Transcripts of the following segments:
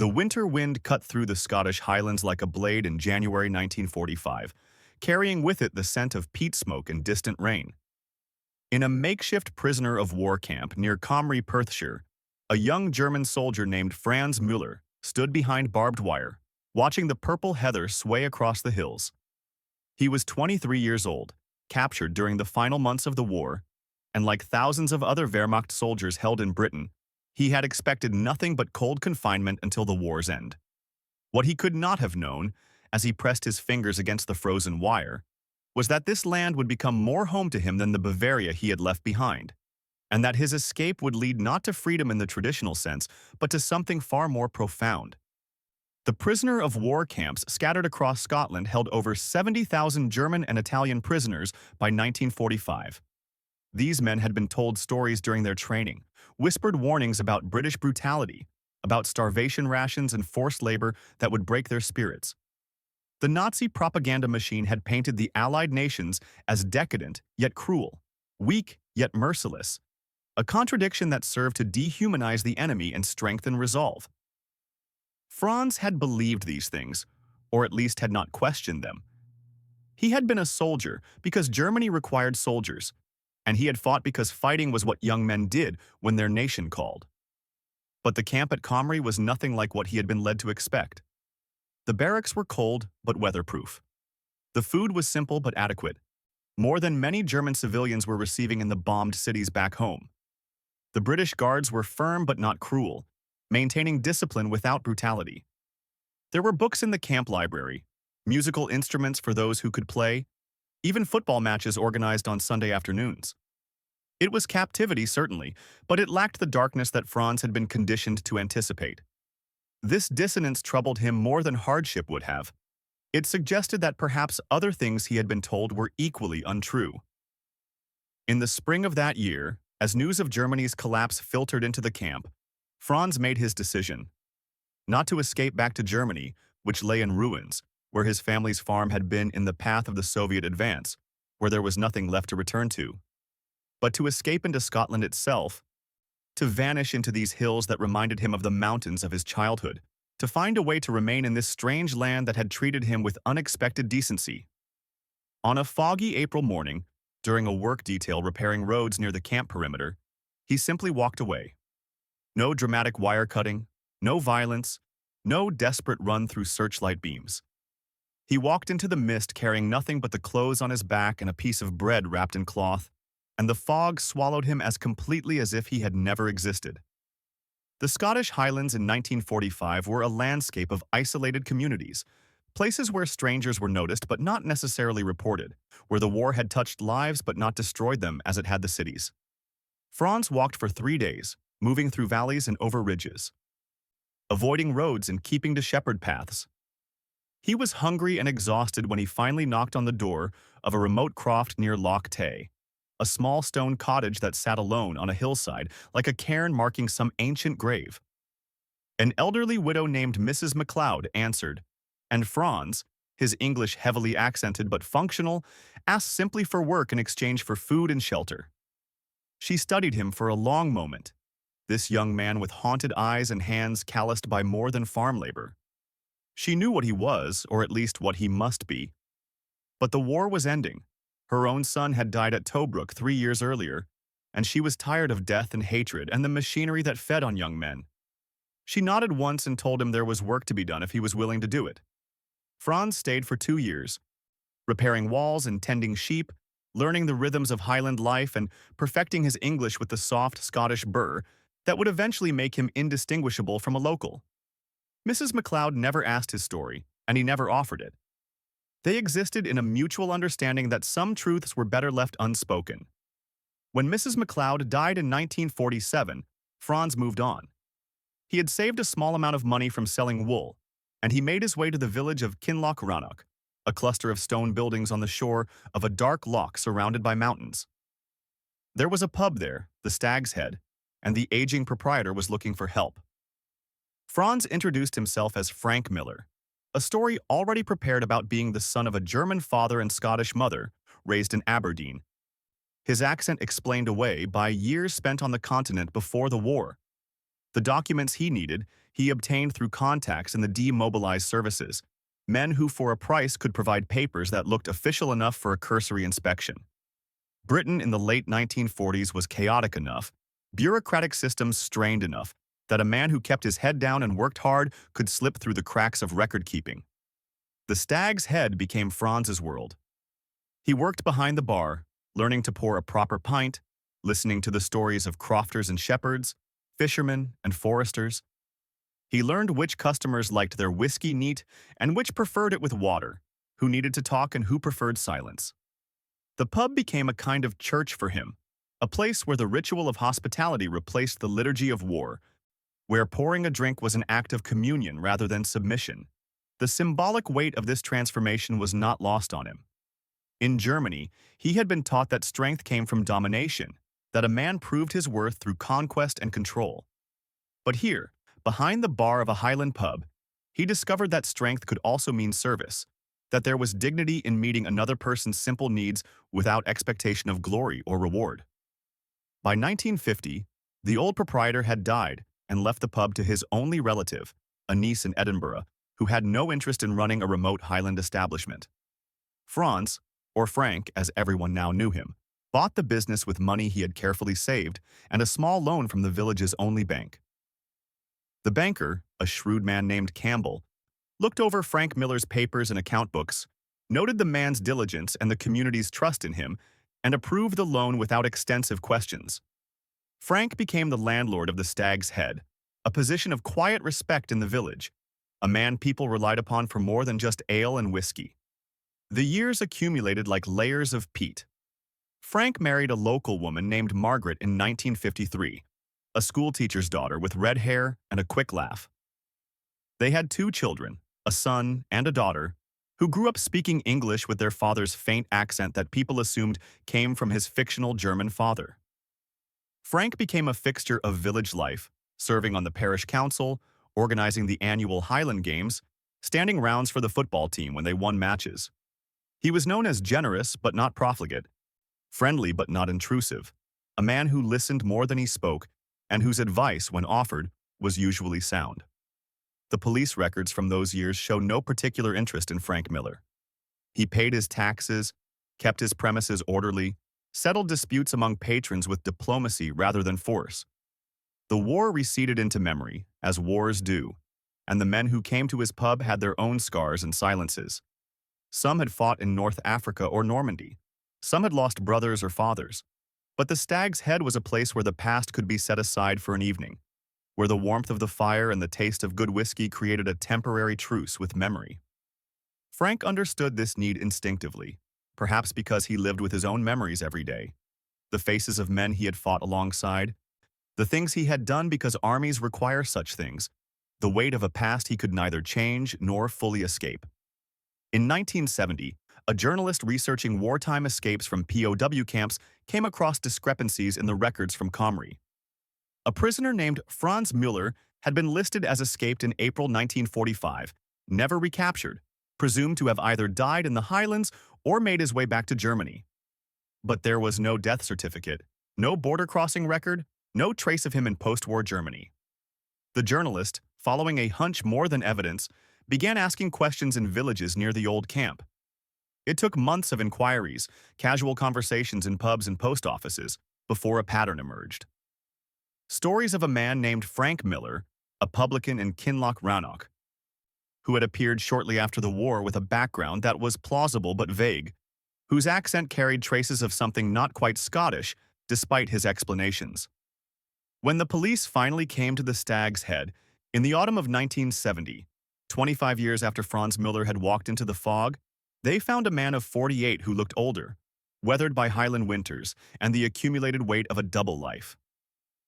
The winter wind cut through the Scottish Highlands like a blade in January 1945, carrying with it the scent of peat smoke and distant rain. In a makeshift prisoner of war camp near Comrie, Perthshire, a young German soldier named Franz Müller stood behind barbed wire, watching the purple heather sway across the hills. He was 23 years old, captured during the final months of the war, and like thousands of other Wehrmacht soldiers held in Britain, he had expected nothing but cold confinement until the war's end. What he could not have known, as he pressed his fingers against the frozen wire, was that this land would become more home to him than the Bavaria he had left behind, and that his escape would lead not to freedom in the traditional sense, but to something far more profound. The prisoner of war camps scattered across Scotland held over 70,000 German and Italian prisoners by 1945. These men had been told stories during their training, whispered warnings about British brutality, about starvation rations and forced labor that would break their spirits. The Nazi propaganda machine had painted the Allied nations as decadent yet cruel, weak yet merciless, a contradiction that served to dehumanize the enemy and strengthen resolve. Franz had believed these things, or at least had not questioned them. He had been a soldier because Germany required soldiers, and he had fought because fighting was what young men did when their nation called. But the camp at Comrie was nothing like what he had been led to expect. The barracks were cold but weatherproof. The food was simple but adequate, more than many German civilians were receiving in the bombed cities back home. The British guards were firm but not cruel, maintaining discipline without brutality. There were books in the camp library, musical instruments for those who could play, even football matches organized on Sunday afternoons. It was captivity, certainly, but it lacked the darkness that Franz had been conditioned to anticipate. This dissonance troubled him more than hardship would have. It suggested that perhaps other things he had been told were equally untrue. In the spring of that year, as news of Germany's collapse filtered into the camp, Franz made his decision. Not to escape back to Germany, which lay in ruins, where his family's farm had been in the path of the Soviet advance, where there was nothing left to return to, but to escape into Scotland itself, to vanish into these hills that reminded him of the mountains of his childhood, to find a way to remain in this strange land that had treated him with unexpected decency. On a foggy April morning, during a work detail repairing roads near the camp perimeter, he simply walked away. No dramatic wire cutting, no violence, no desperate run through searchlight beams. He walked into the mist carrying nothing but the clothes on his back and a piece of bread wrapped in cloth, and the fog swallowed him as completely as if he had never existed. The Scottish Highlands in 1945 were a landscape of isolated communities, places where strangers were noticed but not necessarily reported, where the war had touched lives but not destroyed them as it had the cities. Franz walked for 3 days, moving through valleys and over ridges, avoiding roads and keeping to shepherd paths. He was hungry and exhausted when he finally knocked on the door of a remote croft near Loch Tay, a small stone cottage that sat alone on a hillside like a cairn marking some ancient grave. An elderly widow named Mrs. MacLeod answered, and Franz, his English heavily accented but functional, asked simply for work in exchange for food and shelter. She studied him for a long moment, this young man with haunted eyes and hands calloused by more than farm labor. She knew what he was, or at least what he must be. But the war was ending. Her own son had died at Tobruk 3 years earlier, and she was tired of death and hatred and the machinery that fed on young men. She nodded once and told him there was work to be done if he was willing to do it. Franz stayed for 2 years, repairing walls and tending sheep, learning the rhythms of Highland life and perfecting his English with the soft Scottish burr that would eventually make him indistinguishable from a local. Mrs. MacLeod never asked his story, and he never offered it. They existed in a mutual understanding that some truths were better left unspoken. When Mrs. MacLeod died in 1947, Franz moved on. He had saved a small amount of money from selling wool, and he made his way to the village of Kinloch Rannoch, a cluster of stone buildings on the shore of a dark loch surrounded by mountains. There was a pub there, the Stag's Head, and the aging proprietor was looking for help. Franz introduced himself as Frank Miller, a story already prepared about being the son of a German father and Scottish mother, raised in Aberdeen. His accent explained away by years spent on the continent before the war. The documents he needed, he obtained through contacts in the demobilized services, men who for a price could provide papers that looked official enough for a cursory inspection. Britain in the late 1940s was chaotic enough, bureaucratic systems strained enough, that a man who kept his head down and worked hard could slip through the cracks of record-keeping. The Stag's Head became Franz's world. He worked behind the bar, learning to pour a proper pint, listening to the stories of crofters and shepherds, fishermen and foresters. He learned which customers liked their whiskey neat and which preferred it with water, who needed to talk and who preferred silence. The pub became a kind of church for him, a place where the ritual of hospitality replaced the liturgy of war, where pouring a drink was an act of communion rather than submission. The symbolic weight of this transformation was not lost on him. In Germany, he had been taught that strength came from domination, that a man proved his worth through conquest and control. But here, behind the bar of a Highland pub, he discovered that strength could also mean service, that there was dignity in meeting another person's simple needs without expectation of glory or reward. By 1950, the old proprietor had died and left the pub to his only relative, a niece in Edinburgh, who had no interest in running a remote Highland establishment. Franz, or Frank as everyone now knew him, bought the business with money he had carefully saved and a small loan from the village's only bank. The banker, a shrewd man named Campbell, looked over Frank Miller's papers and account books, noted the man's diligence and the community's trust in him, and approved the loan without extensive questions. Frank became the landlord of the Stag's Head, a position of quiet respect in the village, a man people relied upon for more than just ale and whiskey. The years accumulated like layers of peat. Frank married a local woman named Margaret in 1953, a schoolteacher's daughter with red hair and a quick laugh. They had 2 children, a son and a daughter, who grew up speaking English with their father's faint accent that people assumed came from his fictional German father. Frank became a fixture of village life, serving on the parish council, organizing the annual Highland Games, standing rounds for the football team when they won matches. He was known as generous but not profligate, friendly but not intrusive, a man who listened more than he spoke and whose advice, when offered, was usually sound. The police records from those years show no particular interest in Frank Miller. He paid his taxes, kept his premises orderly, settled disputes among patrons with diplomacy rather than force. The war receded into memory, as wars do, and the men who came to his pub had their own scars and silences. Some had fought in North Africa or Normandy. Some had lost brothers or fathers. But the Stag's Head was a place where the past could be set aside for an evening, where the warmth of the fire and the taste of good whiskey created a temporary truce with memory. Frank understood this need instinctively, perhaps because he lived with his own memories every day. The faces of men he had fought alongside, the things he had done because armies require such things, the weight of a past he could neither change nor fully escape. In 1970, a journalist researching wartime escapes from POW camps came across discrepancies in the records from Comrie. A prisoner named Franz Müller had been listed as escaped in April 1945, never recaptured, presumed to have either died in the Highlands or made his way back to Germany. But there was no death certificate, no border crossing record, no trace of him in post-war Germany. The journalist, following a hunch more than evidence, began asking questions in villages near the old camp. It took months of inquiries, casual conversations in pubs and post offices, before a pattern emerged. Stories of a man named Frank Miller, a publican in Kinloch Rannoch, who had appeared shortly after the war with a background that was plausible but vague, whose accent carried traces of something not quite Scottish, despite his explanations. When the police finally came to the Stag's Head, in the autumn of 1970, 25 years after Franz Müller had walked into the fog, they found a man of 48 who looked older, weathered by Highland winters and the accumulated weight of a double life.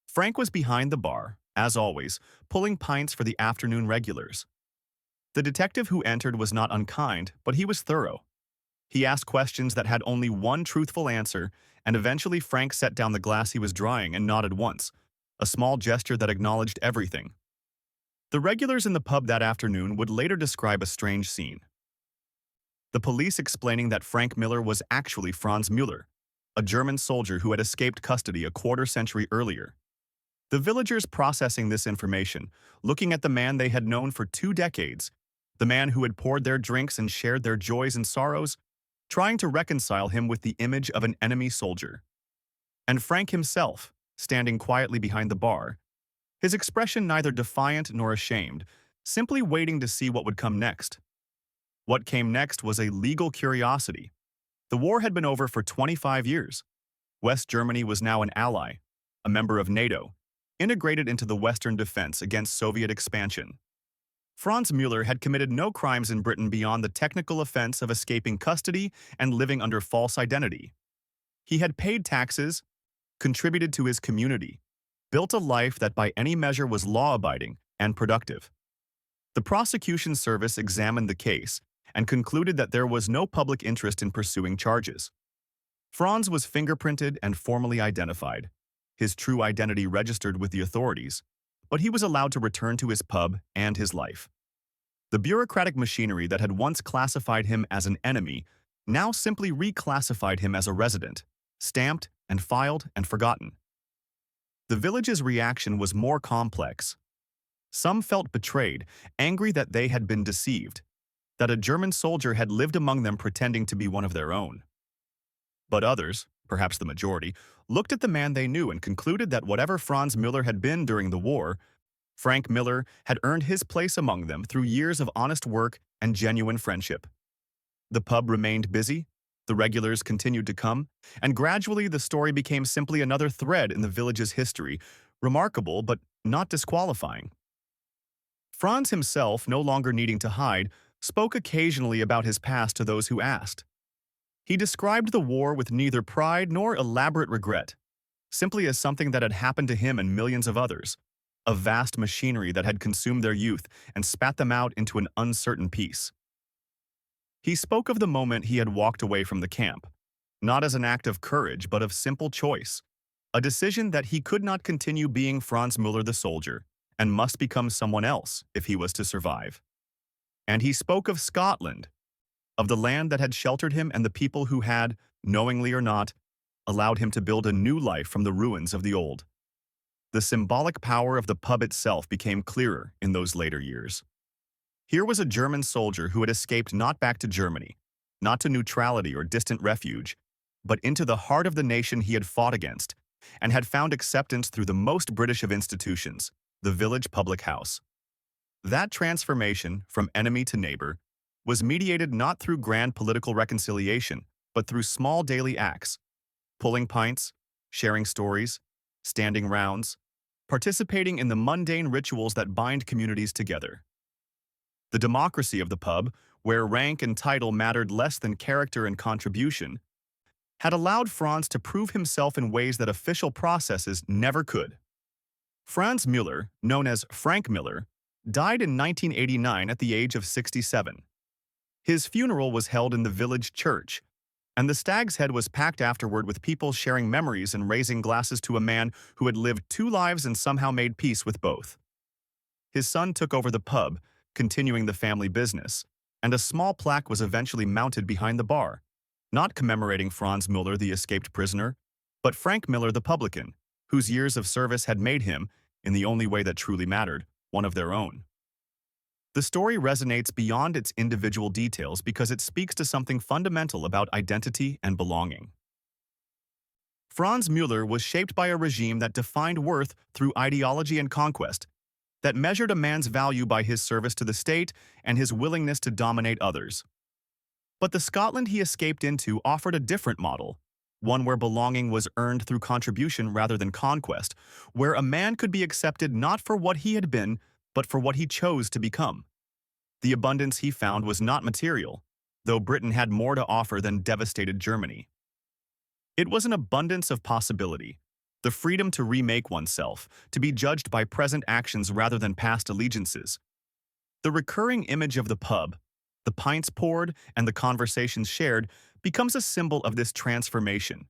Frank was behind the bar, as always, pulling pints for the afternoon regulars. The detective who entered was not unkind, but he was thorough. He asked questions that had only one truthful answer, and eventually Frank set down the glass he was drying and nodded once, a small gesture that acknowledged everything. The regulars in the pub that afternoon would later describe a strange scene. The police explaining that Frank Miller was actually Franz Müller, a German soldier who had escaped custody a quarter century earlier. The villagers processing this information, looking at the man they had known for 2 decades, the man who had poured their drinks and shared their joys and sorrows, trying to reconcile him with the image of an enemy soldier. And Frank himself, standing quietly behind the bar, his expression neither defiant nor ashamed, simply waiting to see what would come next. What came next was a legal curiosity. The war had been over for 25 years. West Germany was now an ally, a member of NATO, integrated into the Western defense against Soviet expansion. Franz Müller had committed no crimes in Britain beyond the technical offense of escaping custody and living under false identity. He had paid taxes, contributed to his community, built a life that by any measure was law-abiding and productive. The prosecution service examined the case and concluded that there was no public interest in pursuing charges. Franz was fingerprinted and formally identified, his true identity registered with the authorities, but he was allowed to return to his pub and his life. The bureaucratic machinery that had once classified him as an enemy now simply reclassified him as a resident, stamped and filed and forgotten. The village's reaction was more complex. Some felt betrayed, angry that they had been deceived, that a German soldier had lived among them pretending to be one of their own. But others, perhaps the majority, looked at the man they knew and concluded that whatever Franz Müller had been during the war, Frank Müller had earned his place among them through years of honest work and genuine friendship. The pub remained busy, the regulars continued to come, and gradually the story became simply another thread in the village's history, remarkable but not disqualifying. Franz himself, no longer needing to hide, spoke occasionally about his past to those who asked. He described the war with neither pride nor elaborate regret, simply as something that had happened to him and millions of others, a vast machinery that had consumed their youth and spat them out into an uncertain peace. He spoke of the moment he had walked away from the camp, not as an act of courage but of simple choice, a decision that he could not continue being Franz Müller the soldier and must become someone else if he was to survive. And he spoke of Scotland, of the land that had sheltered him and the people who had, knowingly or not, allowed him to build a new life from the ruins of the old. The symbolic power of the pub itself became clearer in those later years. Here was a German soldier who had escaped not back to Germany, not to neutrality or distant refuge, but into the heart of the nation he had fought against, and had found acceptance through the most British of institutions, the village public house. That transformation, from enemy to neighbor, was mediated not through grand political reconciliation, but through small daily acts, pulling pints, sharing stories, standing rounds, participating in the mundane rituals that bind communities together. The democracy of the pub, where rank and title mattered less than character and contribution, had allowed Franz to prove himself in ways that official processes never could. Franz Müller, known as Frank Müller, died in 1989 at the age of 67. His funeral was held in the village church, and the stag's head was packed afterward with people sharing memories and raising glasses to a man who had lived 2 lives and somehow made peace with both. His son took over the pub, continuing the family business, and a small plaque was eventually mounted behind the bar, not commemorating Franz Müller the escaped prisoner, but Frank Müller the publican, whose years of service had made him, in the only way that truly mattered, one of their own. The story resonates beyond its individual details because it speaks to something fundamental about identity and belonging. Franz Müller was shaped by a regime that defined worth through ideology and conquest, that measured a man's value by his service to the state and his willingness to dominate others. But the Scotland he escaped into offered a different model, one where belonging was earned through contribution rather than conquest, where a man could be accepted not for what he had been, but for what he chose to become. The abundance he found was not material, though Britain had more to offer than devastated Germany. It was an abundance of possibility, the freedom to remake oneself, to be judged by present actions rather than past allegiances. The recurring image of the pub, the pints poured and the conversations shared, becomes a symbol of this transformation.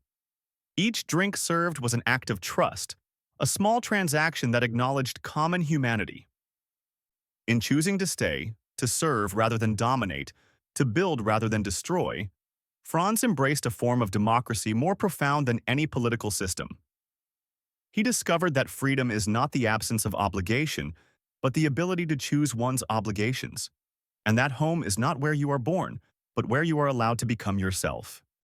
Each drink served was an act of trust, a small transaction that acknowledged common humanity. In choosing to stay, to serve rather than dominate, to build rather than destroy, Franz embraced a form of democracy more profound than any political system. He discovered that freedom is not the absence of obligation, but the ability to choose one's obligations. And that home is not where you are born, but where you are allowed to become yourself.